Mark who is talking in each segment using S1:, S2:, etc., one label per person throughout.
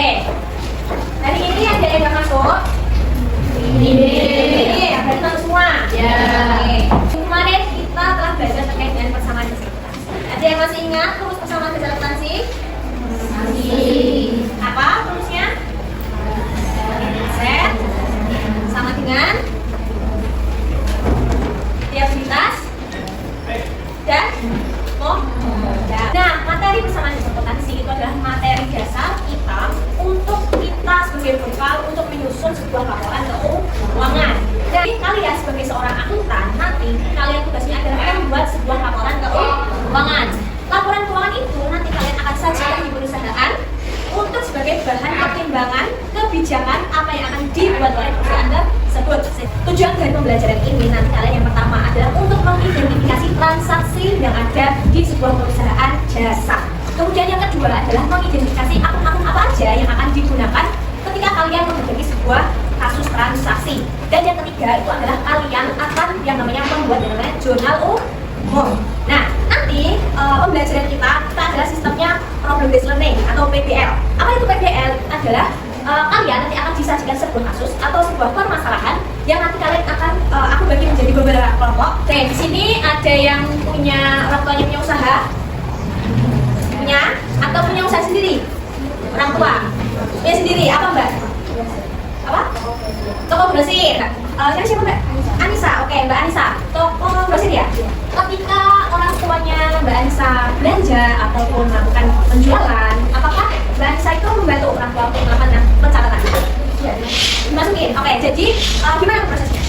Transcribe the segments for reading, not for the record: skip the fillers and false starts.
S1: Hari ini ada yang nggak masuk? Ini ada masuk semua. Ya. Kemarin kita telah belajar terkait dengan persamaan keseluruhan. Ada yang masih ingat rumus persamaan keseluruhan? Apa rumusnya? Z sama dengan diagonalitas dan modal. Nah, materi persamaan hipotensi itu adalah materi dasar kita untuk kita sebagai bekal untuk menyusun sebuah laporan keuangan. Jadi kalian sebagai seorang akuntan nanti kalian tugasnya adalah membuat sebuah laporan keuangan. Laporan keuangan itu nanti kalian akan sajikan di perusahaan untuk sebagai bahan pertimbangan kebijakan apa yang akan dibuat oleh perusahaan tersebut. Tujuan dari pembelajaran ini nanti kalian yang pertama adalah untuk mengidentifikasi transaksi yang ada di sebuah perusahaan jasa. Kemudian yang kedua adalah mengidentifikasi akun-akun apa aja yang akan digunakan ketika kalian menghadapi sebuah kasus transaksi. Dan yang ketiga itu adalah kalian akan yang namanya membuat yang namanya jurnal umum. Nah, nanti pembelajaran kita adalah sistemnya problem based learning atau PBL. Apa itu PBL? Adalah kalian nanti akan disajikan sebuah kasus atau sebuah permasalahan yang nanti kalian akan aku bagi menjadi beberapa kelompok. Oke, di sini ada yang punya orang tuanya punya usaha, punya atau punya usaha sendiri, orang tua punya sendiri apa mbak? Apa? Toko grosir. Siapa mbak? Anissa. Oke, mbak Anissa. Toko grosir ya. Ketika orang tuanya mbak Anissa belanja ataupun melakukan penjualan, apakah mbak Anissa itu membantu orang tua untuk melakukan pencatatan? Dimasukin. Oke, jadi gimana prosesnya?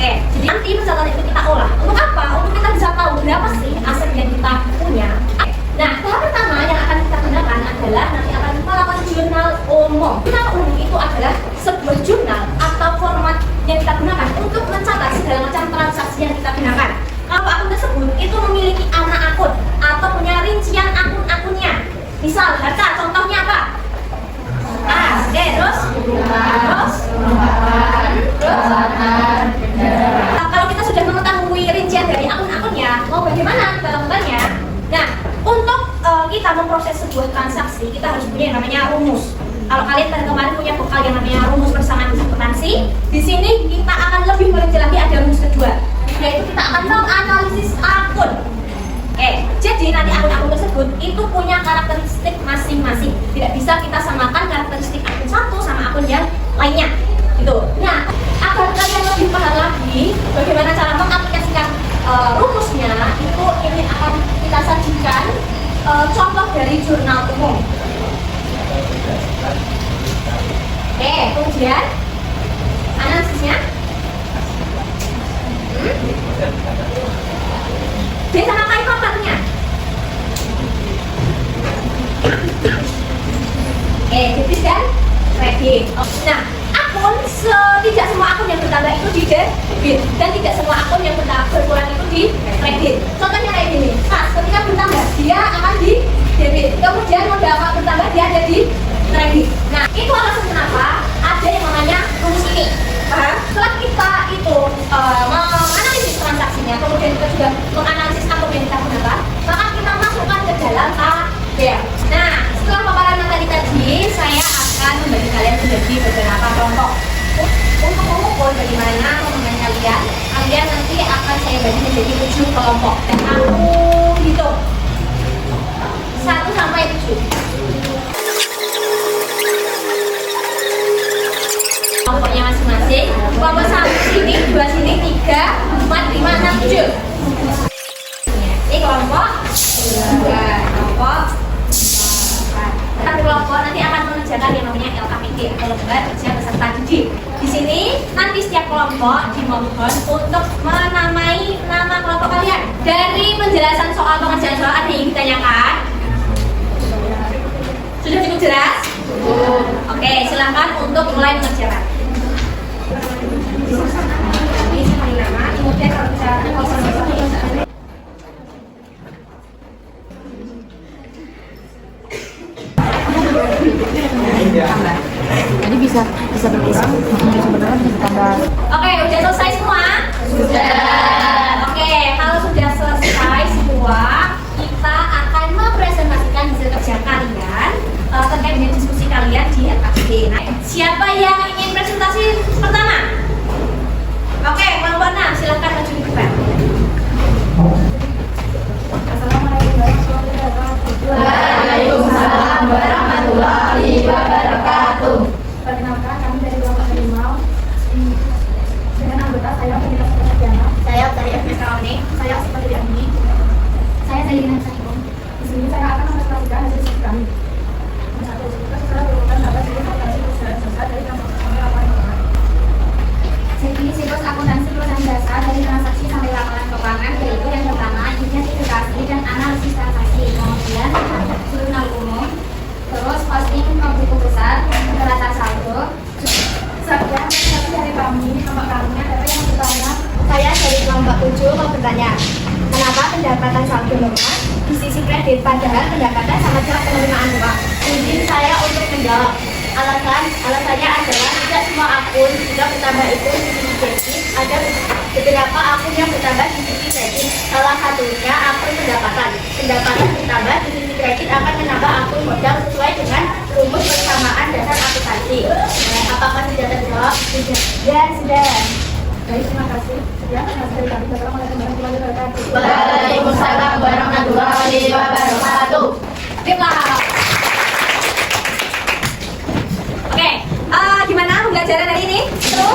S1: Oke, jadi nanti pencatatan itu kita olah. Untuk apa? Untuk kita bisa tahu berapa sih aset yang kita punya. Nah, tahap pertama yang akan kita gunakan adalah nanti akan melakukan jurnal umum. Jurnal umum itu adalah sebuah jurnal atau format yang kita gunakan untuk mencatat segala macam transaksi yang kita gunakan. Kalau akun tersebut itu memiliki anak akun atau punya rincian akun-akunnya. Misal harta, contohnya apa? Oke, terus kalau kita sudah mengetahui rincian dari akun-akunnya, mau bagaimana kita lakukannya? Nah, untuk kita memproses sebuah transaksi, kita harus punya yang namanya rumus. Kalau kalian kemarin punya bekal yang namanya rumus persamaan hipotensi, di sini kita akan lebih merinci lagi ada rumus kedua, yaitu kita akan menganalisis akun. Jadi nanti akun-akun tersebut itu punya karakteristik masing-masing. Tidak bisa kita samakan karakteristik akun satu sama akun yang lainnya. Gitu. Nah, agar kalian lebih paham lagi bagaimana cara mengaplikasikan rumusnya, itu ini akan kita sajikan contoh dari jurnal umum. Kemudian analisisnya. D sama K itu apa artinya? Debit dan kredit. Nah, akun tidak semua akun yang bertambah itu di debit dan tidak semua akun yang berkurang itu di kredit. Contohnya kayak gini, ketika bertambah dia akan di debit, kemudian modal bertambah dia ada di kredit. Nah, itu alasan kenapa ada yang namanya rumus ini. Paham? Setelah kita itu menganalisis transaksinya, kemudian kita juga menganalisis akun yang kita gunakan, maka kita masukkan ke dalam tabel. Nah, setelah paparan materi tadi, saya akan membagi kalian menjadi beberapa kelompok. Untuk mengukur bagaimana pemahaman kalian nanti akan saya bagi menjadi 7 kelompok. Dan aku hitung 1 sampai 7. Kelompoknya masing-masing. Kelompok 1 sini, 2 sini, 3, 4, 5, 6, 7. Ini kelompok 2, kelompok 4. Satu kelompok nanti akan mengerjakan yang namanya LKPD atau lembar kerja peserta didik. Di sini nanti setiap kelompok dimohon untuk menamai nama kelompok kalian. Dari penjelasan soal pengerjaan soal ada yang ditanyakan? Sudah cukup jelas? Oke, silakan untuk mulai mengerjakan.
S2: Jadi bisa berkisar sebenarnya bisa ditambah.
S1: Oke, udah selesai semua? Sudah. Oke, kalau sudah selesai semua, kita Siapa yang ingin presentasi pertama? Oke, kelompok 6, silahkan maju di depan.
S3: Waalaikumsalam warahmatullahi wabarakatuh.
S2: Perkenalkan, kami dari kelompok Harimau. Dengan anggota saya Pendidikan Sekolah Diana.
S3: Saya dari FPK Oni.
S2: Saya seperti Andi.
S3: Saya dari Nansarikum.
S2: Di sini saya akan mempresentasikan hasil studi kami. Satu, setelah berurutan dapat presentasi perusahaan jasa dari kampus kami laporan keuangan.
S3: Jadi siklus akuntansi perusahaan jasa dari transaksi sampai laporan keuangan, yaitu yang pertama identifikasi dan analisis transaksi, kemudian jurnal umum, terus posting ke buku besar, data saldo.
S2: Sekian presentasi dari kami. Kelompok kami adalah yang pertama.
S3: Saya dari kelompok 7 mau bertanya, kenapa pendapatan saldo lemah di sisi kredit padahal pendapatan sangat jelas penerimaan uang? Izin saya untuk menjawab. Alasannya adalah tidak semua akun jika bertambah itu di sisi kredit, ada beberapa akun yang bertambah di sisi kredit. Salah satunya akun pendapatan. Pendapatan bertambah di sisi kredit akan menambah akun modal sesuai dengan rumus persamaan dasar akuntansi. Apakah sudah terjawab? Ya, sudah.
S2: Baik, terima kasih. Ya, hasil dari kami. Wassalamualaikum warahmatullahi wabarakatuh.
S3: Waalaikumsalam warahmatullahi wabarakatuh.
S1: Baiklah. Oke, gimana pembelajaran hari ini? Seru?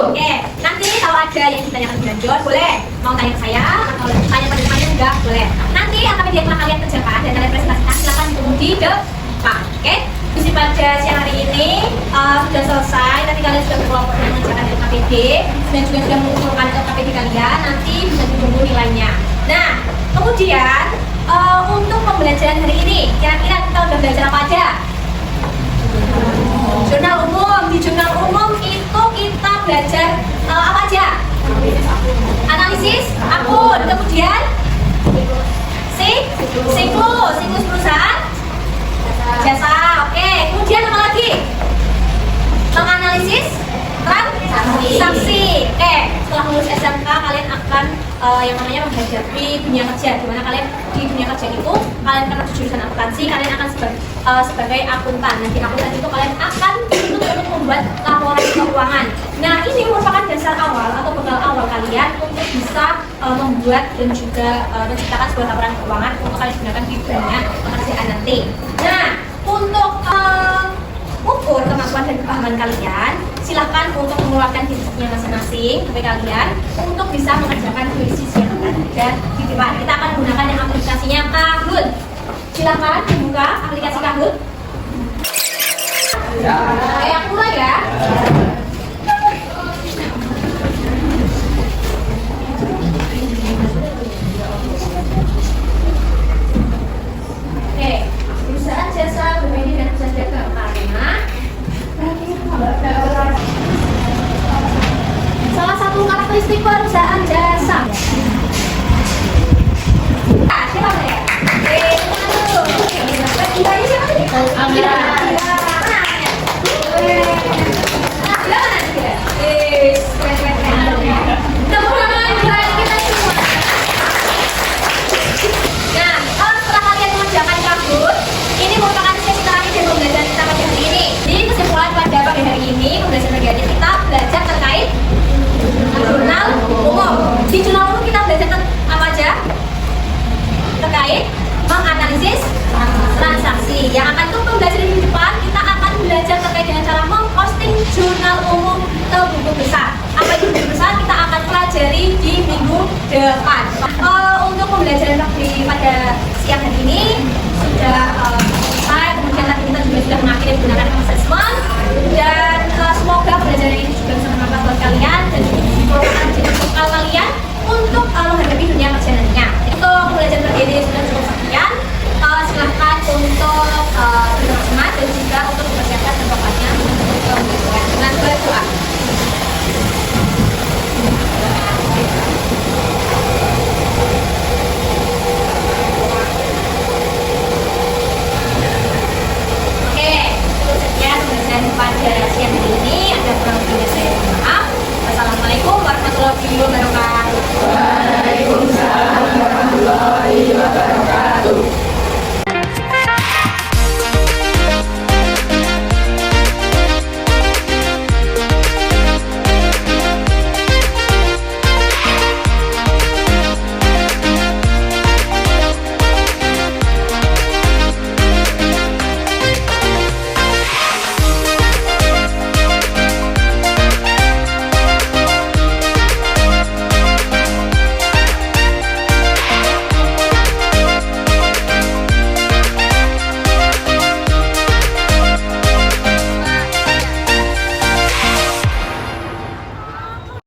S1: Oke, nanti kalau ada yang ditanyakan lebih lanjut, boleh mau tanya ke saya atau tanya pada temannya enggak, boleh. Nanti akan telah kalian kerjakan dan kalian presentasikan, silakan tunggu di depan. Oke, misi pada siang hari ini sudah selesai. Nanti kalian sudah berkelompok dengan mengerjakan LKPD dan juga sudah mengumpulkan LKPD kalian. Nanti bisa ditunggu nilainya. Nah, kemudian untuk pembelajaran hari ini, kira-kira kita udah belajar apa aja? Jurnal umum. Di jurnal umum itu kita belajar apa aja? Analisis akun, kemudian siklus perusahaan jasa. Oke, kemudian apa lagi? Menganalisis transaksi. Oke, setelah lulus SMK kalian akan yang namanya menghadapi dunia kerja, di mana kalian di dunia kerja itu kalian akan masuk jurusan akuntansi, kalian akan sebagai akuntan. Nanti akuntan itu kalian akan dituntut untuk membuat laporan keuangan. Nah, ini merupakan dasar awal atau bekal awal kalian untuk bisa membuat dan juga menciptakan sebuah laporan keuangan untuk kalian gunakan di dunia pekerjaan nanti. Nah, untuk ukur kemampuan dan kepahaman kalian, silahkan untuk mengeluarkan dirinya masing-masing dari kalian untuk bisa mengerjakan kuis yang ada di depan. Kita akan menggunakan yang aplikasinya Kahoot. Silahkan dibuka aplikasi Kahoot. Yang mulai ya. Oke, perusahaan jasa berbeda dengan perusahaan dagang karena salah satu karakteristik perusahaan jasa. Siapa ya? Mbaknya siapa sih? Amira. Ini merupakan sesi terakhir dari pembelajaran kita pada hari ini. Jadi kesimpulan pada pagi hari ini pembelajaran pagi hari kita belajar terkait jurnal umum. Di jurnal umum kita belajar apa aja? Terkait menganalisis transaksi. Yang akan tunggu belajar di depan kita akan belajar terkait dengan cara memposting jurnal umum ke buku besar. Apa itu buku besar kita akan pelajari di minggu depan. Untuk pembelajaran pada siang hari ini sudah selesai. Kemudian nanti kita juga sudah mengakhiri menggunakan assessment dan semoga pembelajaran ini juga bisa bermanfaat buat kalian dan juga bisa jadi bekal kalian untuk menghadapi dunia kerja nantinya. Itu pembelajaran pagi ini sudah